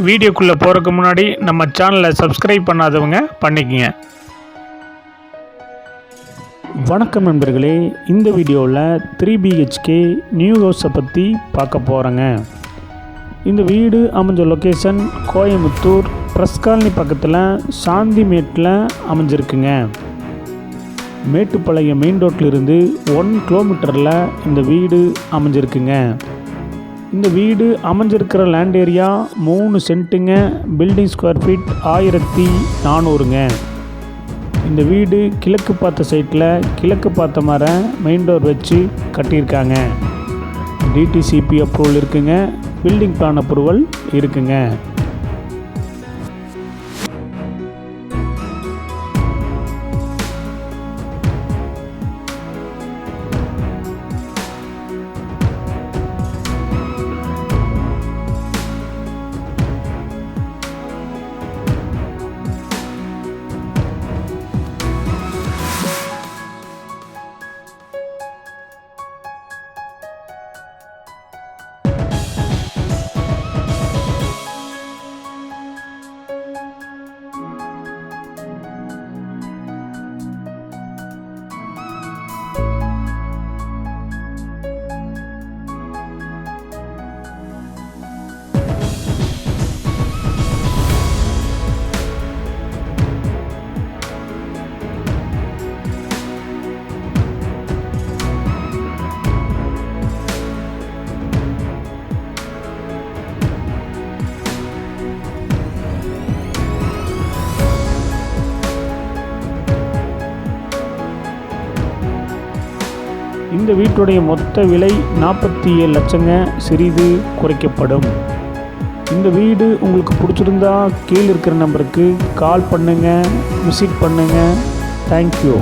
வீடியோக்குள்ளே போகிறதுக்கு முன்னாடி நம்ம சேனலை சப்ஸ்கிரைப் பண்ணாதவங்க பண்ணிக்கங்க. வணக்கம் நண்பர்களே, இந்த வீடியோவில் 3 BHK நியூ ஹவுஸை பற்றி பார்க்க போகிறேங்க. இந்த வீடு அமைஞ்ச லொக்கேஷன் கோயம்புத்தூர் ப்ரெஸ் காலனி பக்கத்தில் சாந்திமேட்டில் அமைஞ்சிருக்குங்க. மேட்டுப்பாளையம் மெயின் ரோட்டிலிருந்து 1 கிலோமீட்டரில் இந்த வீடு அமைஞ்சிருக்குங்க. இந்த வீடு அமைஞ்சிருக்கிற லேண்ட் ஏரியா 3 சென்ட்டுங்க. பில்டிங் ஸ்கொயர் ஃபீட் 1400ங்க. இந்த வீடு கிழக்கு பார்த்த சைட்டில் கிழக்கு பார்த்த மாதிரி மெயின் டோர் வச்சு கட்டியிருக்காங்க. டிடிசிபி அப்ரூவல் இருக்குங்க. பில்டிங் பிளான் அப்ரூவல் இருக்குங்க. இந்த வீட்டுடைய மொத்த விலை 47 லட்சங்க. சிறிது குறைக்கப்படும். இந்த வீடு உங்களுக்கு பிடிச்சிருந்தா கீழே இருக்கிற நம்பருக்கு கால் பண்ணுங்கள், விசிட் பண்ணுங்கள். தேங்க்யூ.